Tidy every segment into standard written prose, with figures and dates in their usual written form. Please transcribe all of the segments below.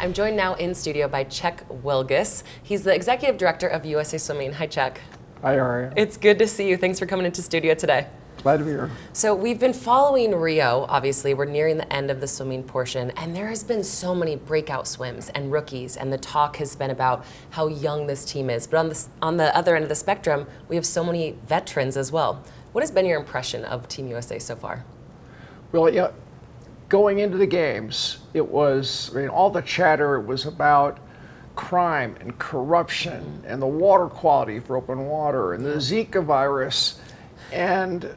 I'm joined now in studio by Chuck Wielgus. He's the executive director of USA Swimming. Hi, Chuck. Hi, Ariana. It's good to see you. Thanks for coming into studio today. Glad to be here. So we've been following Rio, obviously. We're nearing the end of the swimming portion, and there has been so many breakout swims and rookies, and the talk has been about how young this team is. But on the other end of the spectrum, we have so many veterans as well. What has been your impression of Team USA so far? Well, yeah, going into the games, it was, all the chatter was about crime and corruption and the water quality for open water and the Zika virus and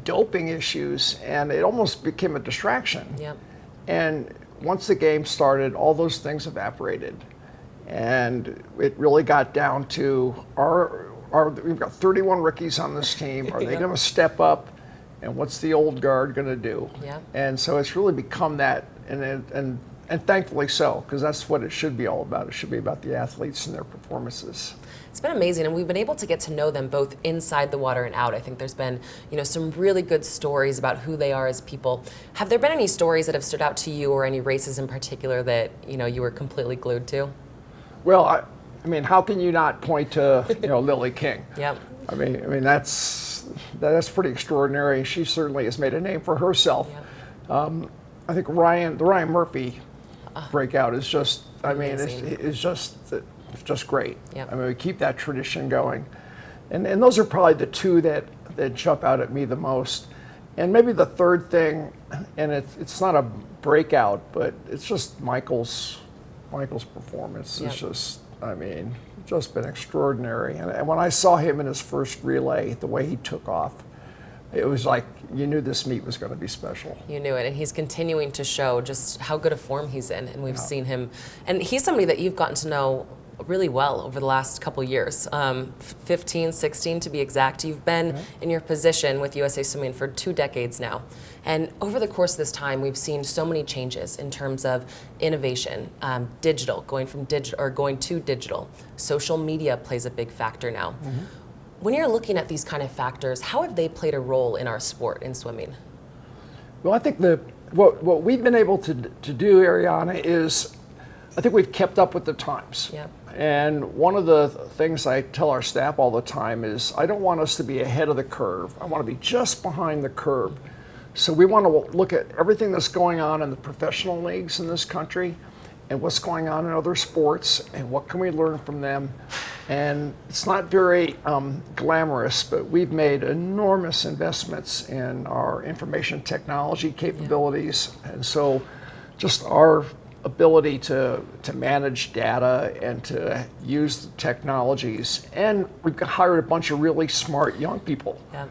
doping issues, and it almost became a distraction. Yep. And once the game started, all those things evaporated, and it really got down to we've got 31 rookies on this team. Are they going to step up? And what's the old guard going to do? Yeah. And so it's really become that, and thankfully so, because that's what it should be all about. It should be about the athletes and their performances. It's been amazing, and we've been able to get to know them both inside the water and out. I think there's been, some really good stories about who they are as people. Have there been any stories that have stood out to you, or any races in particular that you were completely glued to? Well, I mean, how can you not point to Lily King? Yep. I mean that's pretty extraordinary. She certainly has made a name for herself. Yep. I think the Ryan Murphy breakout is just, it's just great. Yep. I mean, we keep that tradition going, and those are probably the two that jump out at me the most. And maybe the third thing, and it's not a breakout, but it's just Michael's performance. Yep. It's just been extraordinary. And when I saw him in his first relay, the way he took off, it was like you knew this meet was going to be special. You knew it, and he's continuing to show just how good a form he's in, and we've seen him. And he's somebody that you've gotten to know really well over the last couple years, 15, 16 to be exact. You've been in your position with USA Swimming for 2 decades now. And over the course of this time, we've seen so many changes in terms of innovation, going to digital. Social media plays a big factor now. Mm-hmm. When you're looking at these kind of factors, how have they played a role in our sport in swimming? Well, I think what we've been able to do, Ariana, is I think we've kept up with the times. Yep. And one of the things I tell our staff all the time is I don't want us to be ahead of the curve. I want to be just behind the curve. So we want to look at everything that's going on in the professional leagues in this country and what's going on in other sports and what can we learn from them. And it's not very glamorous, but we've made enormous investments in our information technology capabilities. Yeah. And so just our ability to manage data and to use the technologies. And we've hired a bunch of really smart young people. Yeah.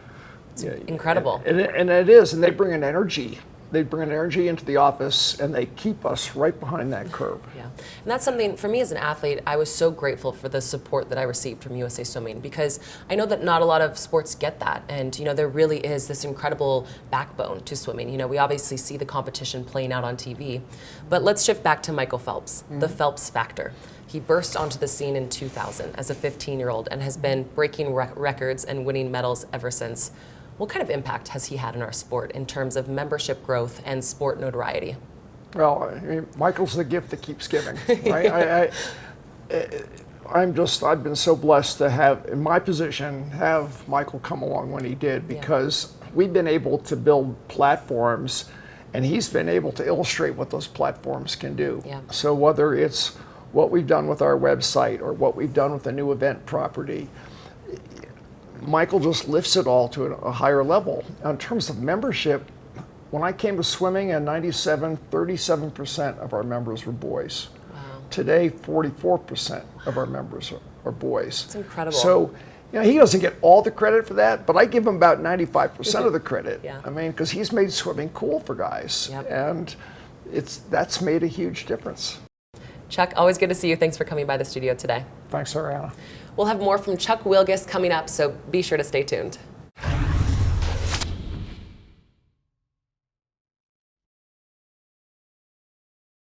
It's incredible. And it is, and they bring an energy. They bring an energy into the office, and they keep us right behind that curve. Yeah, and that's something, for me as an athlete, I was so grateful for the support that I received from USA Swimming, because I know that not a lot of sports get that, and there really is this incredible backbone to swimming. We obviously see the competition playing out on TV, but let's shift back to Michael Phelps, the Phelps Factor. He burst onto the scene in 2000 as a 15-year-old and has been breaking records and winning medals ever since. What kind of impact has he had in our sport in terms of membership growth and sport notoriety? Well, Michael's the gift that keeps giving, right? I've been so blessed to have, in my position, have Michael come along when he did, because we've been able to build platforms, and he's been able to illustrate what those platforms can do. Yeah. So whether it's what we've done with our website or what we've done with a new event property, Michael just lifts it all to a higher level. In terms of membership, when I came to swimming in '97, 37% of our members were boys. Wow. Today, 44% of our members are boys. That's incredible. So, he doesn't get all the credit for that, but I give him about 95% of the credit. Yeah. Because he's made swimming cool for guys. Yep. And that's made a huge difference. Chuck, always good to see you. Thanks for coming by the studio today. Thanks, Ariana. We'll have more from Chuck Wielgus coming up, so be sure to stay tuned.